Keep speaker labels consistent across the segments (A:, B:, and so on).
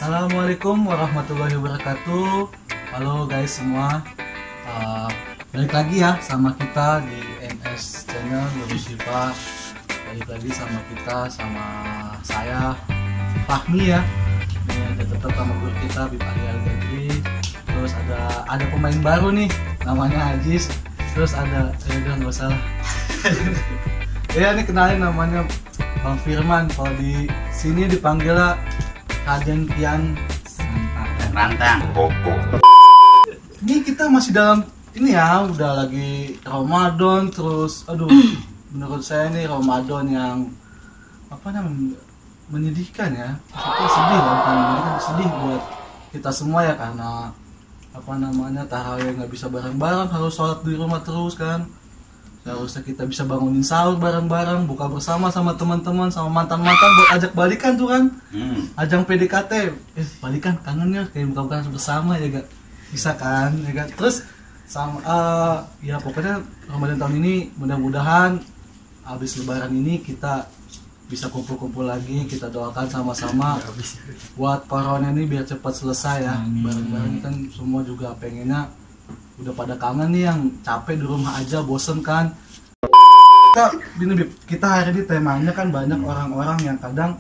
A: Assalamualaikum warahmatullahi wabarakatuh. Halo guys semua, balik lagi ya sama kita di NS Channel Lurus Siva. Balik lagi sama kita, sama saya Fahmi ya. Ini ada tetap sama guru kita Bib Ali Al-Gadri. Terus ada pemain baru nih, namanya Ajis. Terus ada, udah nggak usah lah. Ya ini kenalin namanya Bang Firman. Kalau di sini dipanggilnya Raden Kian
B: Rantang.
A: Ini kita masih dalam ini ya, udah lagi Ramadan. Terus aduh, menurut saya ini Ramadan yang apa namanya, menyedihkan ya. Maksudnya sedih lah, bukan menyedihkan, sedih buat kita semua ya, karena apa namanya, tarawih nggak bisa bareng-bareng, harus sholat di rumah terus kan. Seharusnya kita bisa bangunin sahur bareng-bareng, buka bersama sama teman-teman, sama mantan-mantan, buat ajak balikan tuh kan. Ajang PDKT, balikan, kangennya kayak buka-bukaan bersama ya gak? Bisa kan, ya kan? Terus sama ya pokoknya Ramadan tahun ini mudah-mudahan habis lebaran ini kita bisa kumpul-kumpul lagi. Kita doakan sama-sama buat corona ini biar cepat selesai ya. Bareng-bareng kan semua juga pengennya, udah pada kangen nih, yang capek di rumah aja, bosen kan. Kita hari ini temanya kan banyak orang-orang yang kadang,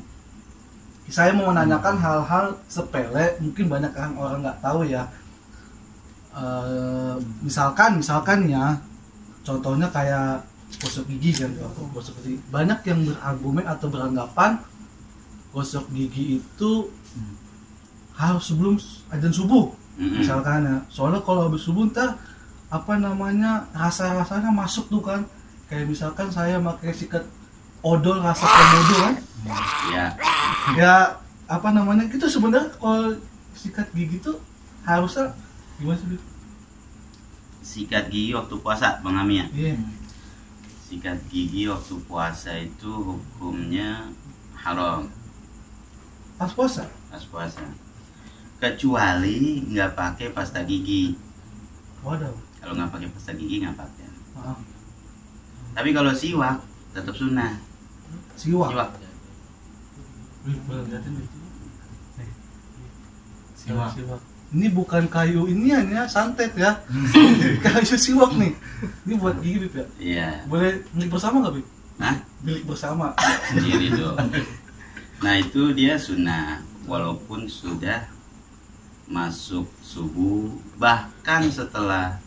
A: saya mau menanyakan hal-hal sepele, mungkin banyak orang nggak tahu ya. Misalkan ya, contohnya kayak gosok gigi kan, gosok gigi. Banyak yang berargumen atau beranggapan gosok gigi itu harus sebelum adzan subuh. Misalkan ya, soalnya kalau habis subuh ntar apa namanya, rasa-rasanya masuk tuh kan. Kayak misalkan saya pakai sikat odol, rasa komodo kan. Ya apa namanya, itu sebenarnya kalau sikat gigi tuh harusnya gimana sih?
B: Sikat gigi waktu puasa, Bang Ami ya?
A: Iya.
B: Sikat gigi waktu puasa itu hukumnya haram.
A: Pas puasa?
B: Pas puasa. Kecuali nggak pakai pasta gigi.
A: Waduh.
B: Kalau nggak pakai pasta gigi nggak pakai.
A: Maaf.
B: Tapi kalau siwak tetap sunnah.
A: Siwak. Siwak. Ini bukan kayu inian ya, santet ya. Kayu siwak nih. Ini buat gigi Bib ya?
B: Iya.
A: Boleh milik bersama nggak Bib?
B: Hah?
A: Milik bersama.
B: Sendiri dong. Nah itu dia sunnah, walaupun sudah masuk subuh, bahkan setelah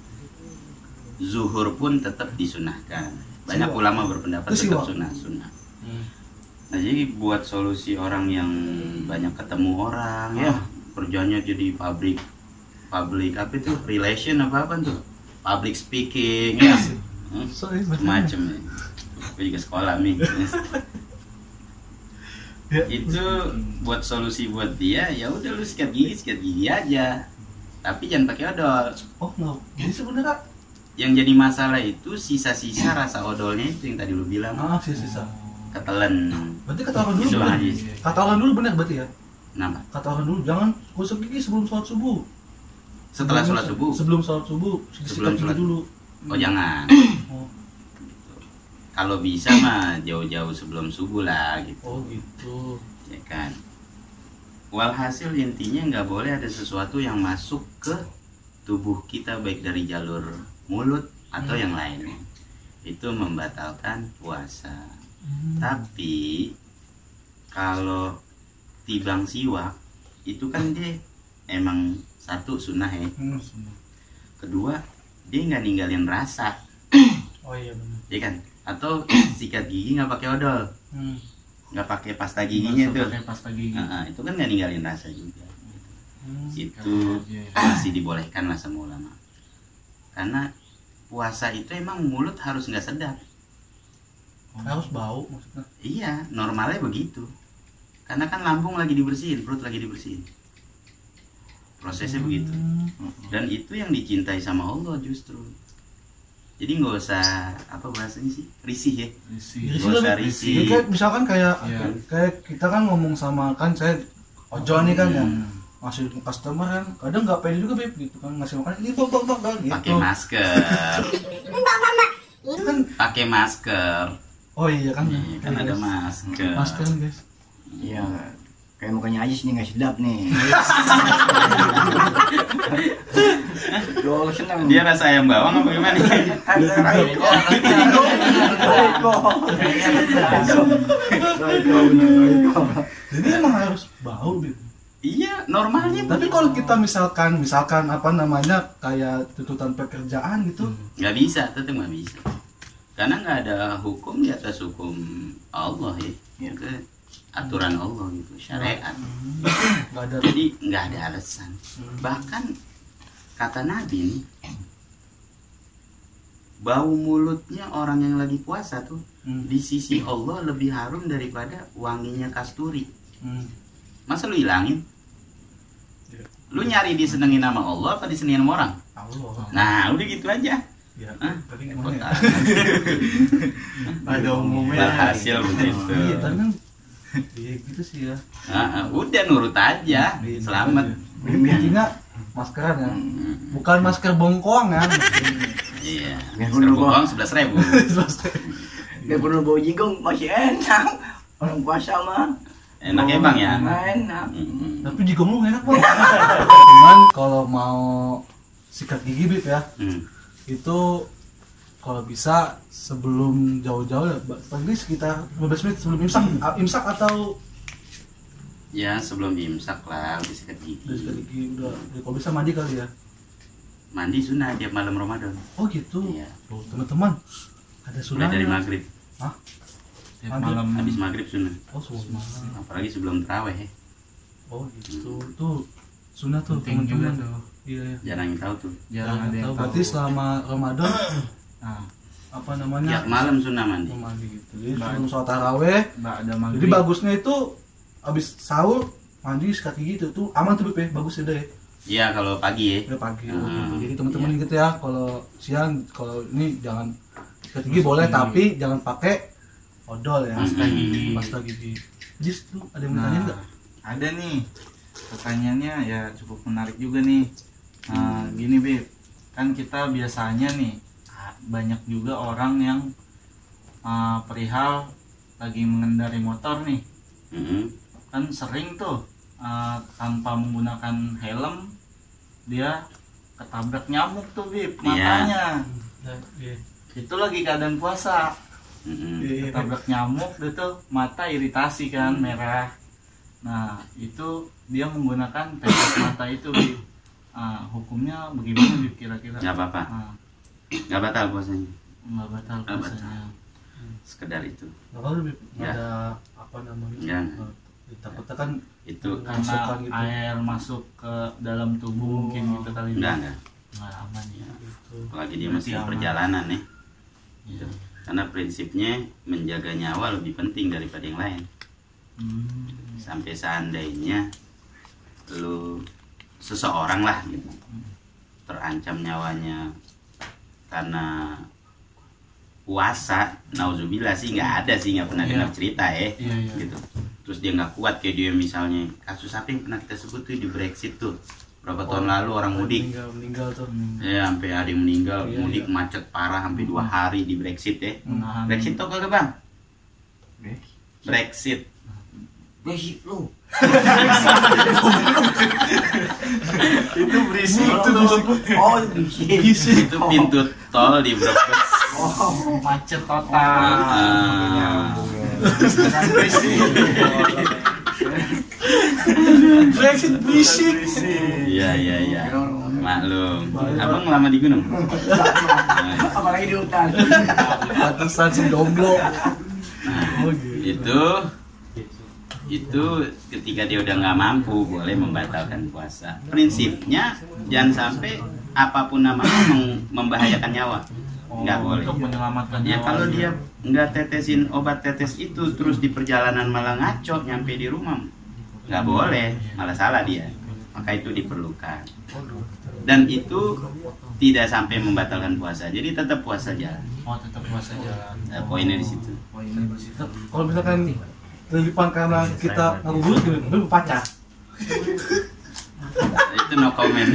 B: zuhur pun tetap disunahkan. Banyak ulama berpendapat tetap sunnah. Nah jadi buat solusi orang yang banyak ketemu orang ya, kerjanya jadi public apa itu, relation apa tuh, public speaking ya, macam ya. Gue juga sekolah nih. Itu buat solusi buat dia, ya udah lu sikat gigi aja, tapi jangan pakai odol.
A: Oh no, jadi sebenarnya
B: yang jadi masalah itu sisa-sisa rasa odolnya itu yang tadi lu bilang.
A: Sisa.
B: Ketelen.
A: Berarti kata orang dulu
B: Gitu
A: benar.
B: aja.
A: Kata orang dulu benar berarti ya.
B: Kenapa?
A: Kata orang dulu jangan gosok gigi sebelum sholat subuh.
B: Setelah sholat subuh.
A: Sebelum sholat subuh,
B: Sebelum
A: sikat
B: sholat
A: gigi dulu.
B: Oh jangan.
A: Oh.
B: Kalau bisa mah jauh-jauh sebelum subuh lah gitu.
A: Oh gitu.
B: Ya kan. Walhasil intinya nggak boleh ada sesuatu yang masuk ke tubuh kita, baik dari jalur mulut atau yang lainnya. Itu membatalkan puasa. Tapi kalau tibang siwak itu kan dia emang satu sunnah ya. Kedua dia nggak ninggalin rasa.
A: Oh iya benar.
B: Ya kan? Atau sikat gigi nggak pakai odol, nggak pakai pasta giginya tuh. Itu kan nggak ninggalin rasa juga. Itu masih dibolehkan lah sama ulama. Karena puasa itu emang mulut harus nggak sedap.
A: Harus bau maksudnya.
B: Iya, normalnya begitu. Karena kan lambung lagi dibersihin, perut lagi dibersihin. Prosesnya begitu. Dan itu yang dicintai sama Allah justru. Jadi nggak usah, apa bahasanya sih, risih ya. Nggak usah risih.
A: Jadi misalkan kayak kita kan ngomong sama, kan saya ojol nih kan ya, masih customer kan, kadang nggak pede juga Beb gitu kan, ngasih makan ini bang gitu.
B: Pakai masker.
A: Kan
B: Pakai masker.
A: oh iya kan.
B: Iya, kan ada masker.
A: Masker guys.
B: Iya.
C: Kayak mukanya Ajis nih nggak sedap nih. Yo senang.
B: Dia rasa ayam bawang apa gimana?
C: Raiko.
A: Jadi emang harus bau gitu.
B: Iya, normalnya.
A: Tapi kalau kita misalkan apa namanya kayak tuntutan pekerjaan gitu,
B: nggak bisa, tetap nggak bisa. Karena nggak ada hukum di atas hukum Allah ya. Itu aturan Allah gitu, syariat.
A: nggak ada.
B: Jadi nggak ada alasan. Bahkan kata Nabi nih, bau mulutnya orang yang lagi puasa tuh di sisi Allah lebih harum daripada wanginya kasturi. Masa lu hilangin? Lu nyari disenengin sama Allah apa disenengin sama orang?
A: Allah.
B: Nah, udah gitu aja.
A: Ya,
B: Hah?
A: tapi gimana ya?
D: Pada umumnya
B: Hasil begitu.
A: Iya, tapi kan iya gitu sih ya.
B: Udah nurut aja. Selamat.
A: Intinya maskeran ya. Bukan masker bongkoang ya.
B: Iya.
C: Nggak
B: Masker
C: perlu,
B: bokong 11.000.
C: Gak perlu bau jigong masih enak. Orang puasa mah.
B: Enak ya bang ya.
C: Enak.
A: Tapi jigong lu enak banget. Cuman kalau mau sikat gigi Bib ya, itu kalau bisa sebelum jauh-jauh ya, paling sekitar 15 menit sebelum imsak atau
B: Ya sebelum imsak lah udah sikat
A: udah
B: gigi.
A: sikat gigi udah kalau bisa mandi kali ya.
B: Mandi sunnah tiap malam Ramadan.
A: Oh gitu.
B: Iya.
A: Tuh, teman-teman ada
B: Mulai
A: sunahnya.
B: dari maghrib.
A: Hah?
D: tiap
A: Maghrib.
D: malam
B: Habis maghrib sunnah.
A: Oh sunah.
B: Apalagi sebelum taraweh ya.
A: Oh gitu. Tuh sunah tuh
D: penting juga
A: teman-teman.
D: tuh.
A: Iya ya.
B: Jarang yang tahu tuh.
D: Jarang ada yang
A: Tahu
D: tahu.
A: berarti selama Ramadan
D: Nah,
A: apa namanya?
B: Tiap malam sunnah mandi.
A: mandi gitu. Jadi
D: Baik.
A: sebelum sholat taraweh.
D: nggak ada maghrib.
A: Jadi bagusnya itu habis sahur mandi sikat gigi itu tuh aman tuh Bib ya. Bagus ya deh.
B: Iya kalau pagi ya.
A: Ya pagi.
B: Hmm,
A: Jadi teman-teman
B: iya.
A: gitu ya. Kalau siang kalau ini jangan sikat gigi boleh tapi jangan pakai odol ya.
B: Pasta
D: gigi.
A: Pasta gigi. Jis tuh ada yang mau tanya
D: Nah,
A: enggak?
D: ada nih pertanyaannya ya cukup menarik juga nih. Gini Bib, kan kita biasanya nih banyak juga orang yang perihal lagi mengendari motor nih, kan sering tuh tanpa menggunakan helm dia ketabrak nyamuk tuh Bib, matanya.
A: Iya.
D: Itu lagi keadaan puasa,
A: Iya.
D: ketabrak nyamuk dia tuh mata iritasi kan merah. Nah itu dia menggunakan tetes mata itu Bib. Hukumnya bagaimana Bib kira-kira?
B: Nggak apa-apa. Nggak batal puasanya.
D: Nggak batal
B: Nggak
D: puasanya.
B: Sekedar itu.
A: Enggak kalau Bib
B: Ya.
A: ada apa namanya?
B: Ya.
A: Takutnya kan
B: Itu
D: Karena
A: Masukan gitu.
D: air masuk ke dalam tubuh mungkin gitu kali.
B: enggak.
D: Nggak aman ya.
A: gitu.
B: Apalagi dia
D: Berarti
B: masih
D: aman.
B: perjalanan ya.
D: Iya.
B: Karena prinsipnya menjaga nyawa lebih penting daripada yang lain.
D: Hmm.
B: Sampai seandainya lu seseorang lah gitu terancam nyawanya karena puasa, nauzubillah sih nggak ada sih, nggak pernah
D: Iya.
B: dengar cerita ya.
D: Iya, iya.
B: Gitu. Terus dia nggak kuat kayak dia misalnya kasus apa yang pernah kita sebut tuh di Brexit tuh berapa tahun lalu orang mudik
A: meninggal tuh.
B: ya sampai ada yang meninggal,
A: Iya,
B: mudik
A: iya.
B: macet parah sampai 2 hari di Brexit ya.
D: Menahan.
B: Brexit tau kagak bang? Brexit
C: Berisik lu.
A: Itu berisik tuh.
C: Oh berisik.
B: itu pintu tol di Brebes.
C: Oh
D: Macet total.
B: Ah.
A: Brexit berisik.
B: Iya. Maklum. Abang lama di gunung.
C: apalagi di hutan.
A: Pantesan sendomblo. Oh gitu.
B: Itu ketika dia udah nggak mampu boleh membatalkan puasa. Prinsipnya jangan sampai apapun namanya membahayakan nyawa. Nggak boleh.
D: Untuk menyelamatkan
B: Ya
D: nyawa.
B: kalau dia nggak tetesin obat tetes itu terus di perjalanan malah ngaco nyampe di rumah, nggak boleh, malah salah dia. Maka itu diperlukan. Dan itu tidak sampai membatalkan puasa. Jadi tetap puasa jalan.
D: Oh tetap puasa jalan.
B: Poinnya di situ.
D: Poinnya di situ.
A: Kalau misalkan lebih karena kita ngabuburit gitu, lebih pacar.
B: itu no comment.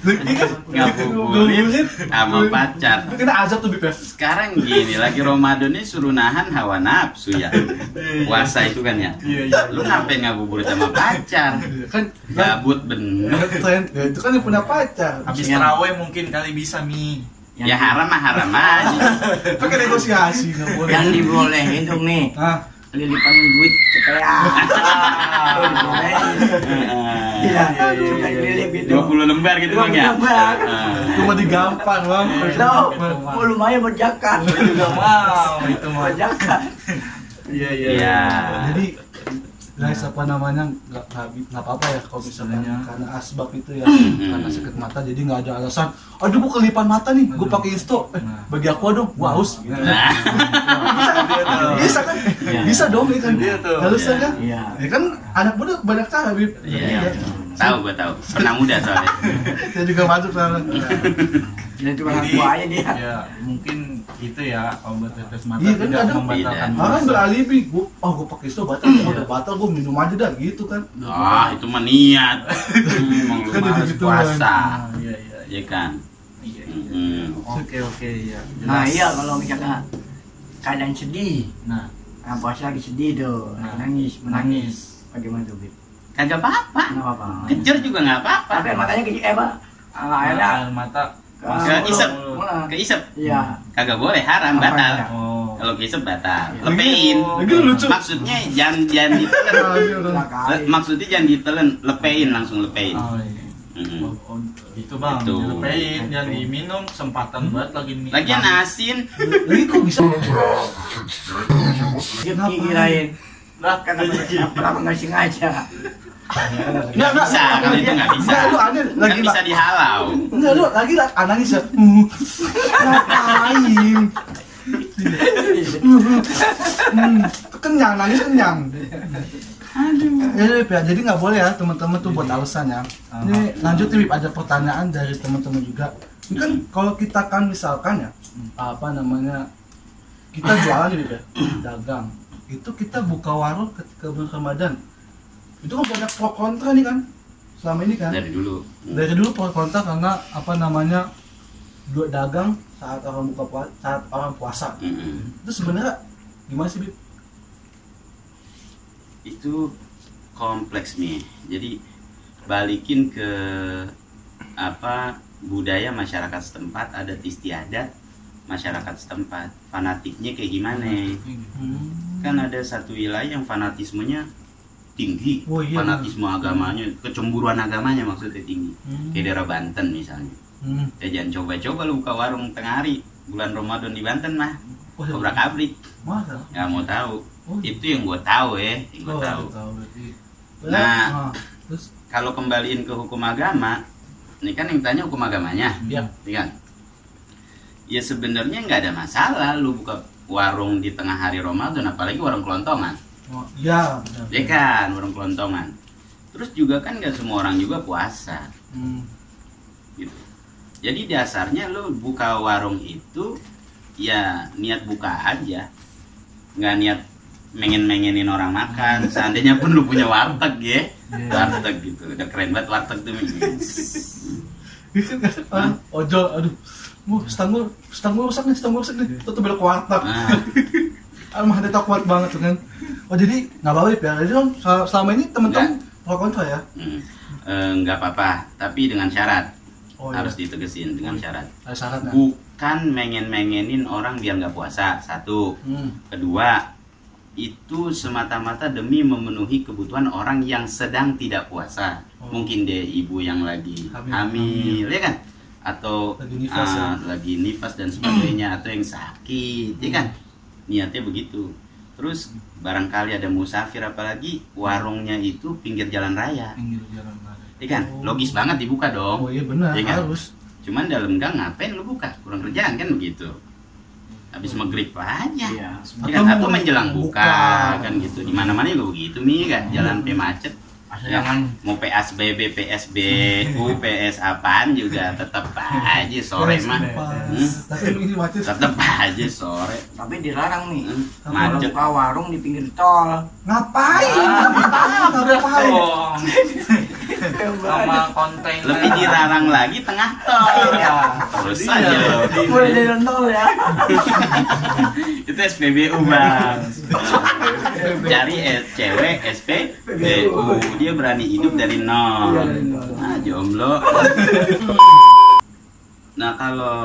A: Lagi kan
B: Ngabuburit sama pacar.
A: Itu kena azab tuh Bib ya.
B: Sekarang gini, lagi Ramadan ini suruh nahan hawa nafsu ya. Puasa itu kan ya.
A: Iya.
B: Lu ngapain ngabuburit sama pacar?
A: Kan
B: Gabut bener.
A: tren ya, itu kan yang punya pacar.
D: Habis terawih mungkin kali bisa Mi.
B: Ya haram mah haram aja.
A: Pakai negosiasi nggak boleh.
C: Yang dibolehin dong nih,
A: Ah,
C: lilipan duit cepean. Tuh dibolehin. Iya, suka dililip itu.
B: 20 lembar gitu bang ya.
C: 20 lembar.
A: cuma digampang bang.
C: Lo, mau lumayan buat zakat.
D: Juga mau itu mah.
C: Buat zakat.
A: Iya
B: Iya.
A: Jadi guys apa namanya nggak apa-apa ya kalau misalnya
D: Sebenarnya.
A: karena asbab itu ya karena sakit mata jadi nggak ada alasan. Aduh gua kelipan mata nih, gua pakai insto.
D: Nah.
A: Bagi aku dong, gua haus. Gitu.
B: Nah,
A: Bisa kan? Bisa dong ya kan?
D: Dia tuh.
A: Harusnya kan?
C: Iya.
A: Ya kan anak muda banyak cara Bib.
B: iya. Tahu gua tahu. Pernah muda soalnya.
A: Saya juga masuk sana.
C: Jadi cuma
D: Jadi,
C: ngaku aja dia.
D: ya mungkin itu ya obat tetes mata
A: Iya kan,
D: tidak
A: kadang
D: membatalkan
B: beda.
A: Orang
D: puasa.
A: beralibi, gua pakai insto batal, udah batal gua minum aja dah gitu kan.
B: Ah, itu mah niat. Emang lu
A: Kan
B: males
A: gitu
B: puasa.
D: Ah, iya iya.
B: Ya kan?
D: Iya. Oke ya.
C: Nah
D: Jelas.
C: iya kalau misalnya keadaan sedih,
D: Nah,
C: puasa lagi sedih tuh,
D: Nah,
C: menangis.
D: menangis.
C: Bagaimana tuh, Bib?
B: Kagak apa-apa.
C: Nggak apa-apa.
B: Kejar juga nggak apa-apa.
C: Tapi matanya Pak. Akhirnya
D: air mata
B: Keisep.
C: Mana?
B: Keisep.
C: Iya.
B: Kagak boleh, haram,
C: Apa
B: batal.
C: ya?
D: Oh.
B: Kalau keisep batal.
C: Iya.
B: Lepein.
A: Lagi lucu.
B: Maksudnya jangan ditelan.
C: Lah kali.
B: Maksudnya jangan ditelan, lepein langsung lepein.
D: Oh, iya.
B: Mm-mm.
D: Oh, itu bang,
B: Itu.
D: dilepein, jangan diminum, sempatan banget lagi minum.
B: Lagian asin.
A: Lagi kok bisa?
C: Dia kirain.
D: Lah,
C: Kan kenapa nggak sengaja?
A: Nggak
B: Bisa, kalau itu nggak bisa.
A: Nggak, lu aneh
B: Kan
A: lagi
B: bisa dihalau.
A: Enggak lu lagi lah nangis ya. Ngapain? Kenyang nangis kenyang. Jadi nggak boleh ya teman-teman tuh buat alasan ya. Ini lanjut nih Bib, ada pertanyaan dari teman-teman juga. Ini kan kalau kita kan misalkan ya apa namanya kita jualan nih Bib ya, dagang. Itu kita buka warung ketika bulan Ramadan. Itu kan banyak pro kontra nih kan selama ini kan.
B: Dari dulu.
A: Dari dulu pro kontra karena apa namanya dagang saat orang saat orang puasa.
B: Mm-mm.
A: Itu sebenarnya gimana sih Bib?
B: Itu kompleks nih. Jadi balikin ke apa budaya masyarakat setempat, adat istiadat masyarakat setempat. Fanatiknya kayak gimana? Kan ada satu wilayah yang fanatismenya tinggi.
A: Oh, iya,
B: Fanatisme agamanya, kecemburuan agamanya maksudnya tinggi.
A: Hmm.
B: Kayak daerah Banten misalnya. Ya jangan coba-coba lu buka warung tengah hari bulan Ramadan di Banten mah.
A: Wah,
B: Kobrak abrik.
A: masa?
B: Nggak mau tahu.
A: Oh,
B: Itu yang gue tahu ya, yang gue tahu.
A: berarti.
B: Nah.
A: Terus
B: Kalau kembaliin ke hukum agama, ini kan yang tanya hukum agamanya,
A: ya.
B: ya kan? Ya sebenarnya nggak ada masalah lu buka warung di tengah hari Ramadan, apalagi warung kelontongan,
A: Oh, ya, benar.
B: ya kan, warung kelontongan. Terus juga kan nggak semua orang juga puasa,
A: Hmm.
B: gitu. Jadi dasarnya lu buka warung itu ya niat buka aja, nggak niat mengenin orang makan. Seandainya pun lu punya warteg ya, warteg gitu, udah keren banget warteg tuh.
A: Kan ojol, aduh. Stang gue rusak nih, tuh belok ke warteg.
B: Nah,
A: Mah dia kuat banget tuh kan. Oh jadi nggak apa-apa ya. Jadi kan selama ini teman-teman pro kontra ya.
B: nggak apa-apa, tapi dengan syarat.
A: Oh,
B: Harus
A: iya.
B: ditegesin dengan syarat.
A: Ada syaratnya.
B: Bukan mengenin orang biar nggak puasa. Satu. Kedua, itu semata-mata demi memenuhi kebutuhan orang yang sedang tidak puasa.
A: Oh.
B: Mungkin dia ibu yang lagi hamil, ya kan? Atau
A: Lagi nifas, ya?
B: lagi nifas dan sebagainya, atau yang sakit, ya kan? Niatnya begitu. Terus barangkali ada musafir, apalagi warungnya itu pinggir jalan raya,
D: Pinggir jalan raya.
B: ya kan?
A: Oh.
B: Logis banget dibuka dong.
A: Oh iya benar,
B: Ya kan?
A: harus.
B: Cuman dalam gang ngapain lu buka? Kurang kerjaan kan begitu. Habis maghrib aja.
C: Iya.
B: Ya kan? Atau
A: mau
B: menjelang buka,
A: buka.
B: kan gitu. Di mana-mana juga begitu nih kan. Jalan pe macet.
C: Asal
B: Ya,
C: jangan
B: mau PSBB, PSBU, PS apaan juga tetap aja sore mah.
A: Tapi lu ini macet.
B: Tetap aja sore.
C: tapi dilarang nih. Kalau
B: Macet.
C: buka warung di pinggir tol.
A: Ngapain? Ngapain?
D: Oh, sama kontainer.
B: Lebih dilarang lagi tengah tol. Terus aja lo.
C: Mulai dari nol ya.
B: Itu SPBU bang. Cari cewek SPBU, dia berani hidup dari nol.
C: Iya, dari nol.
B: Nah jomblo. Nah kalau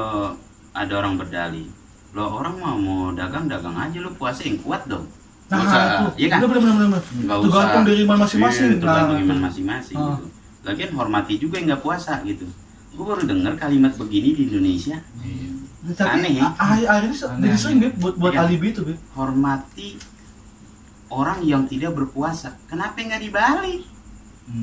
B: ada orang berdalih, lo orang mau dagang aja, lo puasa yang kuat dong. Nggak usah, iya kan?
A: Bener.
B: Nggak usah.
A: Tergantung dari iman masing-masing.
B: Iya, tergantung
A: Nah,
B: iman masing-masing
A: Ah.
B: gitu. Lagian hormati juga yang nggak puasa gitu. Gue baru dengar kalimat begini di Indonesia.
A: Tapi
B: Aneh, ya?
A: akhir-akhir ini jadi sering Beb, buat
B: Iya.
A: alibi itu Beb.
B: Hormati orang yang tidak berpuasa. Kenapa nggak dibalik?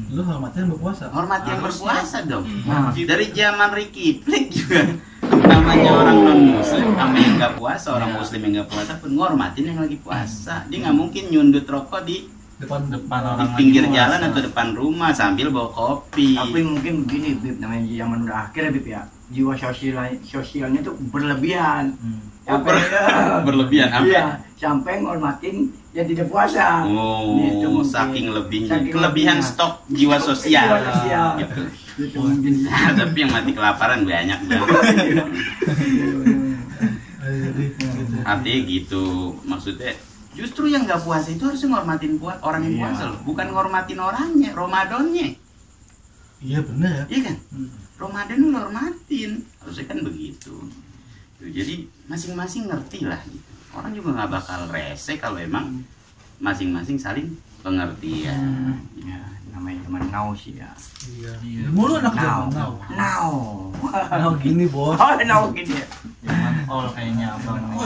A: Lu hormatin yang berpuasa.
B: Hormati yang
D: Harusnya.
B: berpuasa dong.
C: Nah,
B: Dari zaman Ricky Flick juga namanya orang non muslim sama yang nggak puasa, orang
D: Iya.
B: muslim yang nggak puasa pun ngormatin yang lagi puasa. Dia nggak mungkin nyundut rokok di
A: Depan
D: Depan
B: di
D: orang
B: pinggir
D: lagi
B: jalan
D: puasa.
B: atau depan rumah sambil bawa kopi.
C: tapi mungkin begini Bib, namanya zaman udah akhir ya Bib ya. Jiwa sosialnya tuh berlebihan. Sampai
B: Berlebihan sampai.
C: Iya, sampai ngormatin yang tidak puasa.
B: Oh,
C: Gitu mungkin.
B: saking lebihnya.
C: Saking
B: Kelebihan
C: lebihnya.
B: stok jiwa sosial.
C: Jiwa sosial.
B: Gitu.
C: Itu mungkin.
B: Tapi yang mati kelaparan banyak banget.
A: Jadi gitu.
B: Artinya gitu. Maksudnya justru yang nggak puasa itu harusnya ngormatin orang yang
C: Iya.
B: puasa loh, bukan ngormatin orangnya, Ramadannya.
A: Iya bener ya.
B: Iya kan? Ramadan lu hormatin. Harusnya kan begitu. Tuh, jadi masing-masing ngerti lah gitu. Orang juga nggak bakal rese kalau emang masing-masing saling pengertian.
C: Ya, namanya zaman now sih ya.
A: Iya. Mulu anak zaman now.
C: Now.
A: Now gini bos.
C: Oh, now gini ya.
D: Zaman all kayaknya abang nih.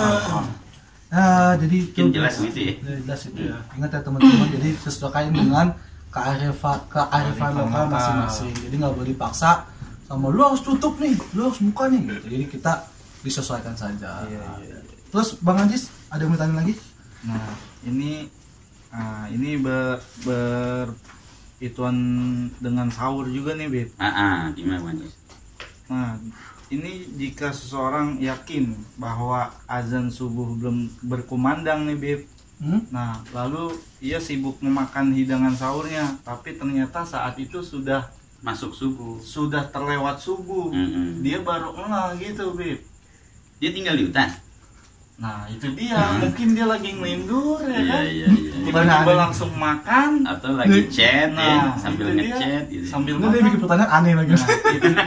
A: Nah, jadi
B: Mungkin jelas gitu ya.
A: Jelas itu ya. Ingat ya teman-teman, jadi sesuaikan dengan kearifan lokal masing-masing. Jadi nggak boleh dipaksa sama lu harus tutup nih, lu harus buka nih gitu. Jadi kita disesuaikan saja.
C: Iya.
A: Terus Bang Anjis, ada yang mau tanya lagi?
D: Nah, ini berituan dengan sahur juga nih, Bib.
B: Gimana Bang?
D: Nah, ini jika seseorang yakin bahwa azan subuh belum berkumandang nih, Bib. Nah, lalu ia sibuk memakan hidangan sahurnya, tapi ternyata saat itu sudah
B: Masuk subuh.
D: terlewat subuh. Dia baru ngeh gitu, Bib.
B: Dia tinggal di hutan.
D: Nah, itu dia. Mungkin dia lagi ngelindur ya kan.
B: Iya.
D: Tiba-tiba langsung makan.
B: Atau lagi chat ya,
D: Nah,
B: sambil
D: itu dia.
B: ngechat gitu.
D: Sambil
A: Ini dia bikin
D: makan.
A: pertanyaan aneh lagi.
D: Nah, itu dia.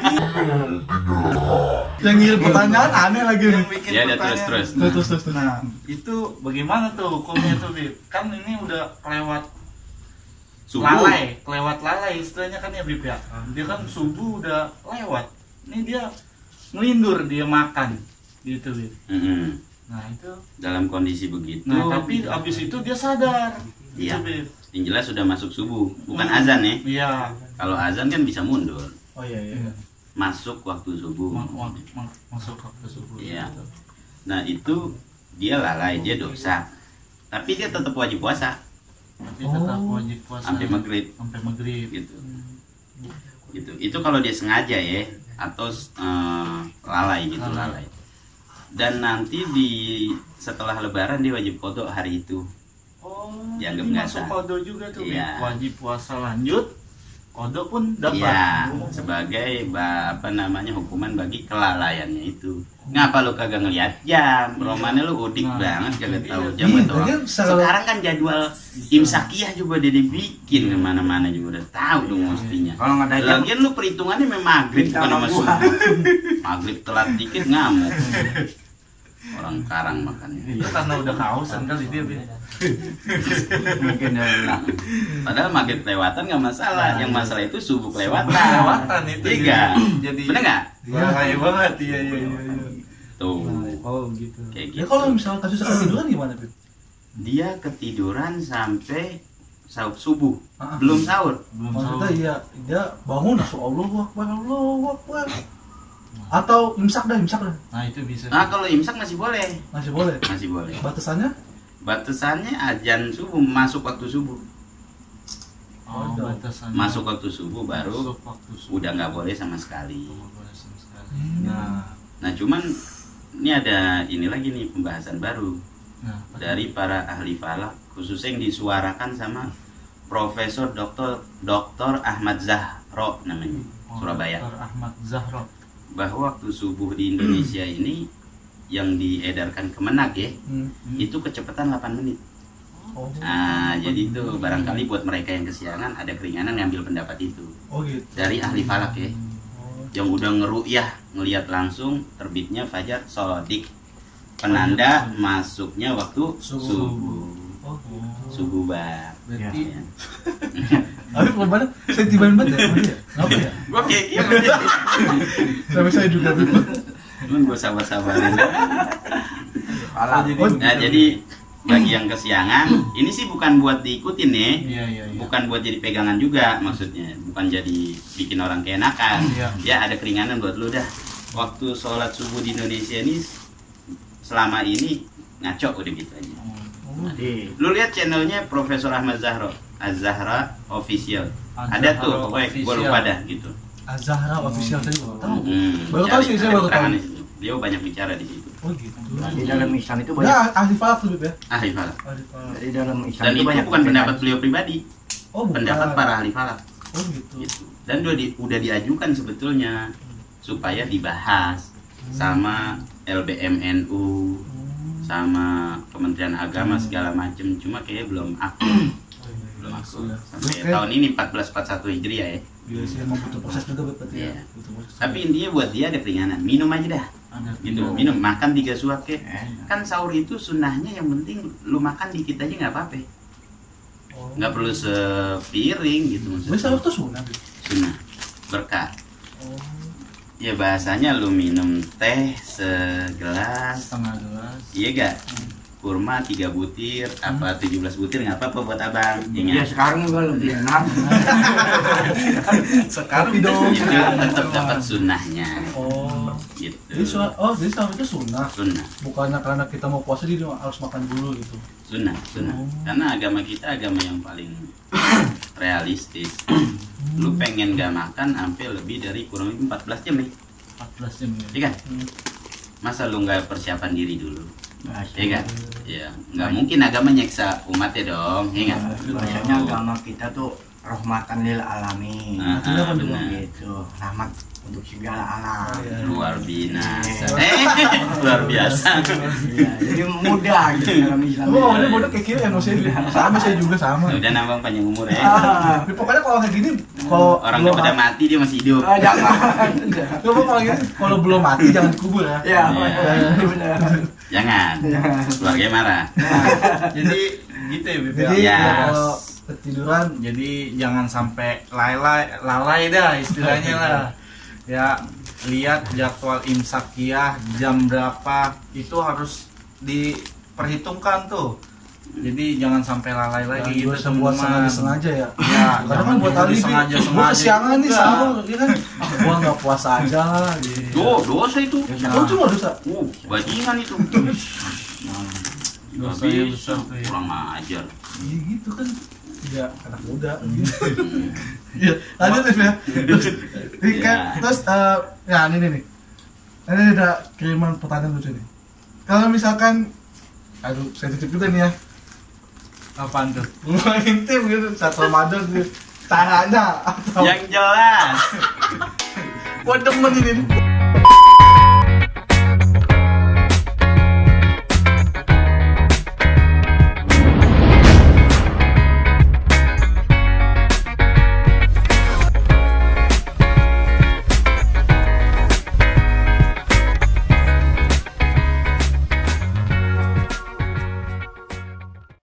A: Yang ngirim pertanyaan aneh lagi nih.
D: Yang bikin
B: Ya, udah
D: pertanyaan.
B: terus.
A: Terus.
D: Nah, itu bagaimana tuh hukumnya tuh, Bib? Kan ini udah kelewat
B: Subuh.
D: kelewat lalai istilahnya kan ya, Bib ya. Dia kan subuh udah lewat. Ini dia ngelindur, dia makan gitu, Bib. Nah, itu.
B: Dalam kondisi begitu.
D: Nah, tapi abis itu dia sadar.
B: Iya.
D: Gitu, Bib.
B: Yang jelas sudah masuk subuh, bukan azan ya.
D: Iya.
B: Kalau azan kan bisa mundur.
A: Oh iya.
B: Masuk waktu subuh.
D: Masuk waktu subuh.
B: Iya.
D: Gitu.
B: Nah, itu dia lalai, dia dosa. Tapi dia tetap wajib puasa
D: Tapi tetap wajib puasa
B: sampai maghrib
D: sampai maghrib.
B: gitu. Gitu. Itu kalau dia sengaja ya, atau lalai gitu, lalai. Dan nanti setelah lebaran dia wajib qadha hari itu.
D: Oh,
B: Dianggap
D: ini
B: nggak
D: masuk
B: sah.
D: qadha juga tuh, Bib.
B: Iya.
D: Wajib puasa lanjut, qadha pun dapat.
B: Iya, sebagai hukuman bagi kelalaiannya itu. Ngapa lu kagak ngeliat jam? Romannya lu udik
D: Nah,
B: banget kagak
D: iya.
B: tahu jam
A: Iya,
B: atau
A: lagian
B: sekarang kan jadwal imsakiyah juga dia dibikin kemana-mana juga udah tahu dong mestinya.
C: Kalau nggak ada jam,
B: Lagian lu perhitungannya memang maghrib bukan sama subuh. Maghrib telat dikit ngamuk. Orang Karang makannya.
D: Itu karena udah kehausan kali dia, Bib.
C: mungkin ya.
B: Padahal maghrib kelewatan nggak masalah. Yang masalah itu subuh kelewatan.
D: Kelewatan itu.
B: Iya.
D: Jadi
B: Bener nggak?
D: bahaya banget. Iya.
B: Tuh.
D: Oh, gitu.
B: Kayak
A: Ya
B: gitu.
A: kalau misalnya kasus ketiduran gimana, Bib?
B: Dia ketiduran sampai subuh,
A: Ah.
B: belum sahur.
D: Belum
A: Maksudnya
D: sahur.
A: iya, dia bangun langsung Allahu Akbar. Atau imsak dah.
D: Nah, itu bisa.
B: Nah kalau imsak masih boleh,
A: Masih boleh.
B: masih boleh.
A: Batasannya?
B: Batasannya azan subuh, masuk waktu subuh,
D: Oh, batasan.
B: masuk waktu subuh baru
D: Masuk waktu subuh.
B: udah nggak boleh sama sekali.
D: Nggak boleh sama sekali.
A: Nah,
B: Nah cuman ini ada ini lagi nih pembahasan baru
D: Nah,
B: dari para ahli falak, khususnya yang disuarakan sama Profesor Dr. Ahmad Zahro namanya, Surabaya.
A: Dr. Ahmad Zahro.
B: Bahwa waktu subuh di Indonesia ini yang diedarkan Kemenak ya, itu kecepatan 8 menit.
A: Oh.
B: Nah, jadi itu barangkali buat mereka yang kesiangan ada keringanan ngambil pendapat itu.
A: Oh gitu.
B: Dari ahli falak ya. Yang udah ngeruyah ngelihat langsung terbitnya fajar shodiq, penanda masuknya waktu subuh.
A: Oh.
B: Subuh bar.
A: Berarti
B: Ya.
A: Tapi perubahan sentimen banget ya sama dia. Ngapa ya?
B: Gua kayak gitu.
A: Sampai saya juga gitu.
B: Cuman gua sabar-sabarin.
C: Alah.
B: Nah, jadi bagi yang kesiangan, ini sih bukan buat diikutin ya.
A: Iya.
B: Bukan buat jadi pegangan juga maksudnya. Bukan jadi bikin orang keenakan.
A: Iya.
B: Ya ada keringanan buat lu dah. Waktu sholat subuh di Indonesia ini selama ini ngaco udah gitu aja.
C: Jadi
B: Lu lihat channelnya Profesor Ahmad Zahro, Az-Zahra Official.
A: Az-Zahra
B: Ada tuh, pokoknya gue
A: Official.
B: lupa dah gitu.
A: Azahra official tadi baru tahu. Baru
B: Cari,
A: tahu sih, saya
B: ada
A: baru tahu.
B: keterangan di situ. Dia banyak bicara di situ.
A: Oh gitu.
C: di dalam Islam itu banyak.
A: Ya, ahli falak tuh, Beb ya.
B: Ahli falak.
A: Ahli falak.
C: Di dalam Islam
B: Dan itu
C: banyak
B: bukan
C: perbedaan.
B: pendapat beliau pribadi,
A: Oh, bukan.
B: pendapat para ahli falak.
A: Oh gitu.
B: Gitu. Dan udah diajukan sebetulnya supaya dibahas sama LBMNU, sama Kementerian Agama segala macem, cuma kayaknya belum aktif. Belum aktif. Sampai
A: Oke.
B: tahun ini 1441 Hijriah ya.
A: Iya sih, emang butuh proses juga berarti ya.
B: Iya.
A: Butuh proses.
B: Tapi intinya buat dia ada keringanan, minum aja dah.
A: ada
B: Gitu, minum, makan 3 suap ke.
C: Enak.
B: Kan sahur itu sunnahnya yang penting lu makan dikit aja nggak apa-apa.
A: Oh.
B: Nggak perlu sepiring gitu
A: Tapi
B: maksudnya.
A: sahur tuh sunnah. Beb.
B: Sunnah, berkah.
A: Oh,
B: Ya bahasanya lu minum teh segelas,
A: setengah gelas.
B: iya gak? Kurma 3 butir, apa 17 butir nggak apa-apa buat abang.
C: Ya
B: Ingat,
C: sekarang gua lebih enak.
A: Sekarang dong.
B: itu tetap dapat sunnahnya.
A: Oh.
B: Gitu.
A: Jadi jadi sahur itu sunnah.
B: Sunnah,
A: Bukannya karena kita mau puasa jadi harus makan dulu gitu.
B: sunnah.
A: Oh.
B: Karena agama kita agama yang paling realistis. Lu pengen gak makan sampai lebih dari kurang lebih 14 jam nih,
A: 14 jam ya.
B: iya kan? Masa lu nggak persiapan diri dulu? Iya kan? Ya, nggak mungkin agama nyeksa umatnya dong, iya kan?
C: Biasanya agama kita tuh rahmatan lil alamin.
B: Ah, benar.
C: Gitu, rahmat untuk segala alam.
A: Oh, iya.
B: Luar biasa.
C: Iya.
B: Luar biasa.
C: Iya, jadi mudah gitu dalam Islam.
A: Oh, ada bodoh kayak gini emosinya. Sama saya juga sama.
B: Udah nambang panjang umur ya.
A: Tapi pokoknya kalau kayak gini, kalau
B: Orang
A: belum
B: udah pada mati dia masih hidup.
C: Jangan.
A: Coba kalau gini, kalau belum mati jangan dikubur ya.
C: Ya,
B: Iya.
C: benar.
B: Jangan. Keluarga marah.
D: Jadi gitu ya Beb.
A: Jadi
B: Ya.
A: ya, kalau ketiduran,
D: Jadi jangan sampai lalai dah istilahnya lah. Ya, lihat jadwal imsakiyah jam berapa itu harus diperhitungkan tuh. Jadi jangan sampai lalai lagi gitu
A: buat
D: teman-teman.
A: sengaja ya.
D: Ya,
A: Karena kan buat alibi,
D: sengaja
A: gua kesiangan nih
D: juga.
A: sahur, ya kan? Gua nggak puasa aja lah. Gitu.
B: Dosa itu.
A: Oh, cuma dosa.
B: Bajingan itu.
D: Dosanya
B: Habis,
D: besar tuh ya.
B: kurang ajar.
A: Iya gitu kan. Ya anak muda gitu. Iya, lanjut Liv ya. Ini kan,
B: Ya.
A: terus ya ini nih. Ini ada kiriman pertanyaan lucu nih. Kalau misalkan, aduh saya titip juga nih ya.
D: Apaan tuh?
A: Gua intip gitu saat Ramadan gitu. Caranya atau
B: Yang jelas.
A: gua demen ini.